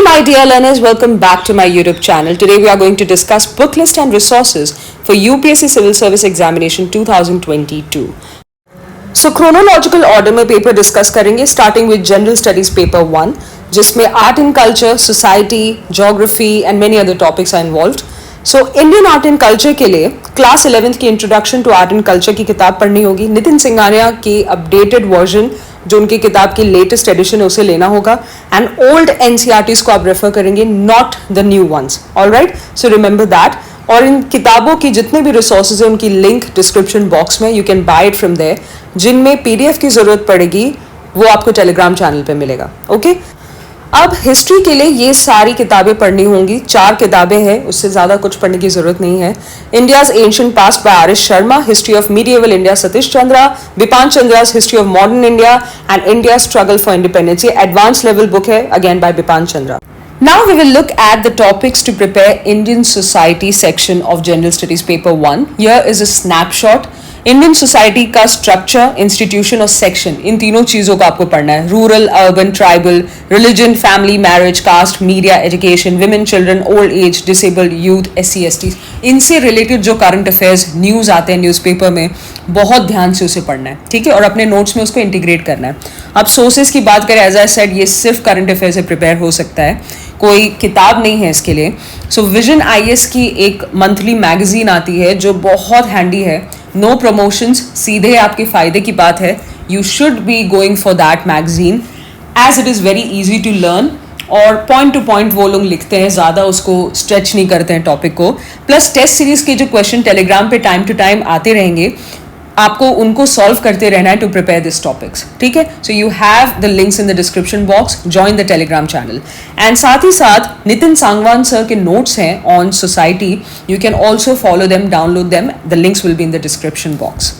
my dear learners, welcome back to my YouTube channel. Today we are going to discuss book list and resources for UPSC Civil Service Examination 2022. So chronological order में paper discuss करेंगे starting with General Studies Paper 1 जिसमें Art and Culture, Society, Geography and many other topics are involved. So Indian Art and Culture के लिए class 11th की Introduction to Art and Culture की किताब पढ़नी होगी. नितिन सिंघानिया की अपडेटेड वर्जन जो उनकी किताब की लेटेस्ट एडिशन है उसे लेना होगा एंड ओल्ड एनसीईआरटीज को आप रेफर करेंगे, not the new ones. Alright, so remember that. और इन किताबों की जितने भी रिसोर्सेज है उनकी लिंक डिस्क्रिप्शन बॉक्स में, you can buy it from there. जिनमें पीडीएफ की जरूरत पड़ेगी वो आपको टेलीग्राम चैनल पे मिलेगा. ओके अब हिस्ट्री के लिए ये सारी किताबें पढ़नी होंगी. 4 किताबें हैं, उससे ज़्यादा कुछ पढ़ने की ज़रूरत नहीं है. India's ancient past by R S Sharma, history of medieval India Satish Chandra, Bipan Chandra's history of modern India and India struggle for independence. ये एडवांस लेवल बुक है, again by Bipan Chandra. Now we will look at the topics to prepare Indian Society section of General Studies Paper 1. Here is a snapshot. Indian society का structure, institution और section, इन तीनों चीज़ों को आपको पढ़ना है. Rural, urban, tribal, religion, family, marriage, caste, media, education, women, children, old age, disabled, youth, SC ST, इनसे रिलेटेड जो करंट अफेयर्स न्यूज़ आते हैं न्यूज़पेपर में, बहुत ध्यान से उसे पढ़ना है. ठीक है, और अपने नोट्स में उसको इंटीग्रेट करना है. अब सोर्सेज की बात करें, एज आई सेड, ये सिर्फ करंट अफेयर से प्रिपेयर हो सकता है, कोई किताब नहीं है इसके लिए. सो विजन IAS की एक मंथली मैगजीन आती है जो बहुत हैंडी है. नो प्रमोशंस, सीधे आपके फायदे की बात है. You should be going for that magazine as it is very easy to learn. और पॉइंट टू पॉइंट वो लोग लिखते हैं, ज़्यादा उसको स्ट्रेच नहीं करते हैं टॉपिक को. प्लस टेस्ट सीरीज के जो क्वेश्चन टेलीग्राम पे टाइम टू टाइम आते रहेंगे, आपको उनको सॉल्व करते रहना है टू प्रिपेयर दिस टॉपिक्स. ठीक है, so you have the links in the description box, join the Telegram channel. And साथ ही साथ नितिन सांगवान सर के नोट्स हैं on society, you can also follow them, download them, the links will be in the description box.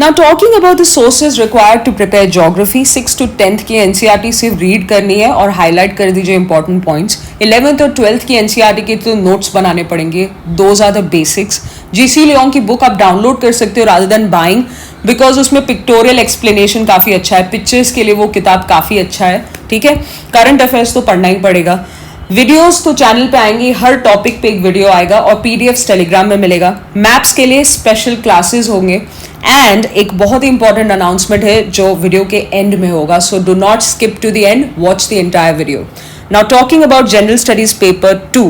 Now talking about the sources required to prepare geography, 6th to 10th की NCERT सिर्फ read करनी है और highlight कर दीजिए important points. 11th और 12th की NCERT के तो नोट्स बनाने पड़ेंगे. Those are the basics. GC Leong की बुक आप डाउनलोड कर सकते हो रादर देन बाइंग, बिकॉज उसमें पिक्टोरियल एक्सप्लेनेशन काफ़ी अच्छा है. पिक्चर्स के लिए वो किताब काफ़ी अच्छा है. ठीक है, करंट अफेयर्स तो पढ़ना ही पड़ेगा. वीडियोस तो चैनल पे आएंगी, हर टॉपिक पे एक वीडियो आएगा और PDFs टेलीग्राम में मिलेगा. मैप्स के लिए स्पेशल क्लासेस होंगे एंड एक बहुत ही इंपॉर्टेंट अनाउंसमेंट है जो वीडियो के एंड में होगा. So do not skip to the end, watch the entire video. Now talking about general studies paper 2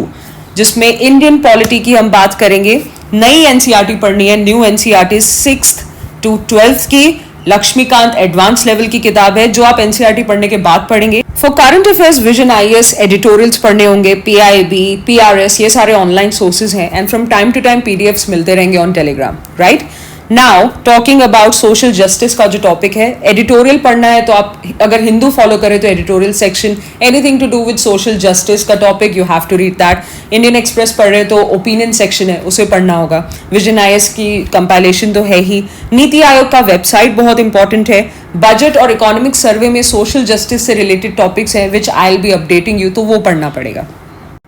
जिसमें इंडियन पॉलिटी की हम बात करेंगे. नई NCERT पढ़नी है, new NCERT 6th to 12th की. लक्ष्मीकांत एडवांस लेवल की किताब है जो आप NCERT पढ़ने के बाद पढ़ेंगे. For current affairs vision IAS editorials पढ़ने होंगे, PIB, PRS, ये सारे ऑनलाइन सोर्सेज हैं and from time to time PDFs मिलते रहेंगे on Telegram. Right, now talking about social justice का जो टॉपिक है, एडिटोरियल पढ़ना है तो आप अगर हिंदू फॉलो करें तो editorial section, anything to do with social justice का topic you have to read that. Indian Express पढ़ रहे तो ओपिनियन सेक्शन है, उसे पढ़ना होगा. विजन IAS की कंपाइलेशन तो है ही. नीति आयोग का वेबसाइट बहुत इंपॉर्टेंट है. बजट और इकोनॉमिक सर्वे में सोशल जस्टिस से रिलेटेड टॉपिक्स हैं which I will be updating you, तो वो पढ़ना पड़ेगा.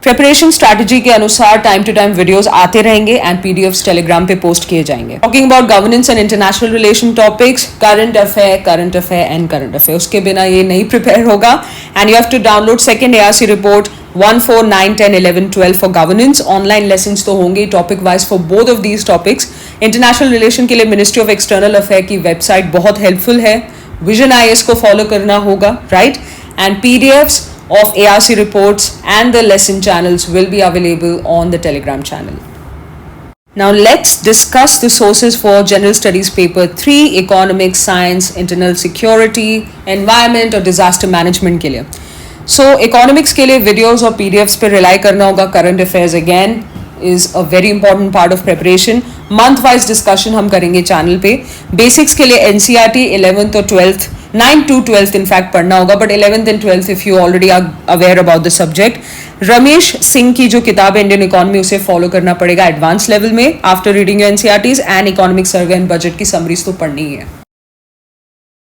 प्रिपरेशन स्ट्रैटेजी के अनुसार टाइम टू टाइम वीडियोस आते रहेंगे एंड PDFs टेलीग्राम पे पोस्ट किए जाएंगे. Talking about governance and international relation topics, current affair and current affair, उसके बिना ये नहीं प्रिपेयर होगा. And you have to download second ARC report 1, 4, 9, 10, 11, 12 for governance. Online lessons तो होंगे topic wise for both of these topics. International relation के लिए ministry of external affair की वेबसाइट बहुत हेल्पफुल है. विजन IAS को फॉलो करना होगा. Right, and PDFs of ARC reports and the lesson channels will be available on the Telegram channel. Now let's discuss the sources for General Studies Paper 3, Economics, Science, Internal Security, Environment और Disaster Management के लिए. So Economics के लिए videos और PDFs पे rely करना होगा. Current Affairs again is a very important part of preparation. Month wise discussion हम करेंगे चैनल पे. Basics के लिए NCERT 11th और 12th, 9 to 12th in fact पढ़ना होगा, but 11th and 12th if you already are aware about the subject. Ramesh Singh की जो किताब है इंडियन इकोनॉमी, उसे फॉलो करना पड़ेगा एडवांस लेवल में after reading your NCERTs. And economic survey and budget की समरीज तो पढ़नी ही है.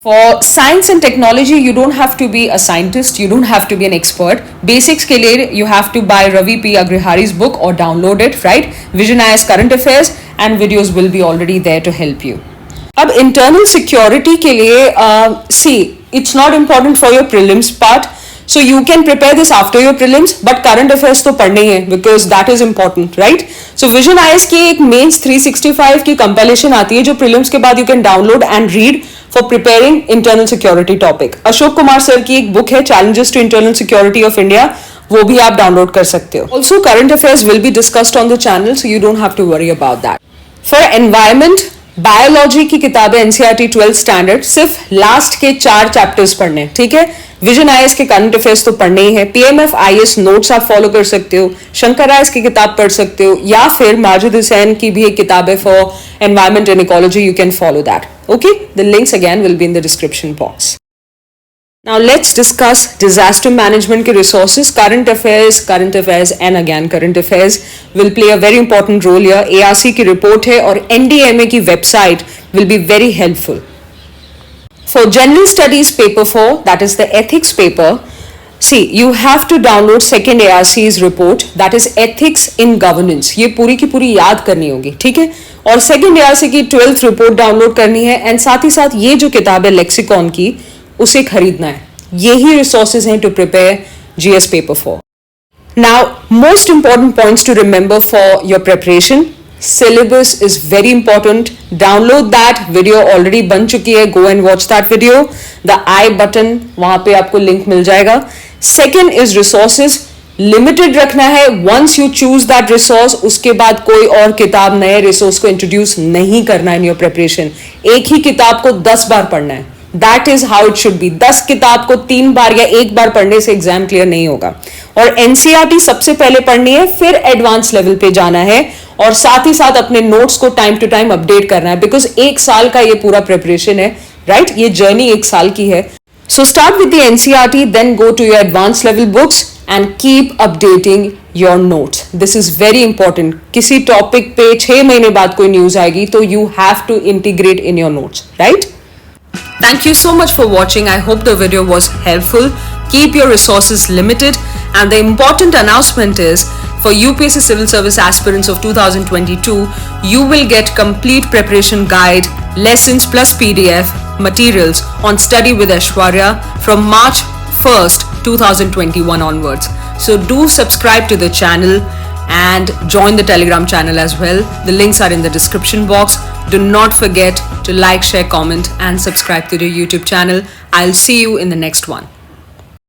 For science and technology, you don't have to be a scientist, you don't have to be an expert. Basics के लिए you have to buy Ravi P. Agrihari's book or download it, right? Vision IAS current affairs and videos will be already there to help you. अब internal security के लिए see, it's not important for your prelims part. So you can prepare this after your prelims, but current affairs तो पढ़ने ही है because that is important, right? So Vision IAS की एक mains 365 की compilation आती है जो prelims के बाद you can download and read for preparing internal security topic. Ashok Kumar sir की एक book है Challenges to Internal Security of India, वो भी आप डाउनलोड कर सकते हो. Also current affairs will be discussed on the channel, so you don't have to worry about that. For environment, biology की किताबें एनसीईआरटी 12th स्टैंडर्ड सिर्फ लास्ट के 4 चैप्टर्स पढ़ने, ठीक है. विजन आईएएस के करंट अफेयर्स तो पढ़ने ही है. पीएमएफ आईएएस नोट्स आप फॉलो कर सकते हो. शंकर आईएएस की किताब पढ़ सकते हो, या फिर माजिद हुसैन की भी एक किताब है for environment and ecology. You can follow that. Okay, the links again will be in the description box. Now let's discuss disaster management के resources. Current affairs and again current affairs will play a very important role here. ARC की report है और NDMA की website will be very helpful. For general studies paper 4, that is the ethics paper, see you have to download second ARC's report, that is ethics in governance. ये पूरी की पूरी याद करनी होगी, ठीक है. और second ARC की 12th report डाउनलोड करनी है एंड साथ ही साथ ये जो किताब है लेक्सिकॉन की उसे खरीदना है. यही रिसोर्सेज हैं to prepare GS paper 4. Now most important points to remember for your preparation. Syllabus is very important. Download that video, already बन चुकी है. Go and watch that video. The I button, वहां पे आपको लिंक मिल जाएगा. Second is resources. Limited रखना है. Once you choose that resource, उसके बाद कोई और किताब नए रिसोर्स को इंट्रोड्यूस नहीं करना इन योर प्रिपरेशन. एक ही किताब को 10 बार पढ़ना है. That is how it should be. 10 किताब को 3 बार या 1 बार पढ़ने से एग्जाम क्लियर नहीं होगा. और एनसीईआरटी सबसे पहले पढ़नी है, फिर एडवांस लेवल पे जाना है और साथ ही साथ अपने नोट्स को टाइम टू टाइम अपडेट करना है बिकॉज 1 साल का ये पूरा प्रिपरेशन है, राइट? ये जर्नी 1 साल की है. So start with the NCERT, then go to your advance level books and keep updating your notes. This is very important. किसी टॉपिक पे 6 महीने बाद कोई न्यूज आएगी तो you have to integrate in your notes, right? Thank you so much for watching. I hope the video was helpful. Keep your resources limited. And the important announcement is, for UPSC Civil Service aspirants of 2022, you will get complete preparation guide, lessons plus PDF materials on Study with Aishwarya from March 1st, 2021 onwards. So do subscribe to the channel and join the Telegram channel as well. The links are in the description box. Do not forget to like, share, comment and subscribe to the YouTube channel. I'll see you in the next one.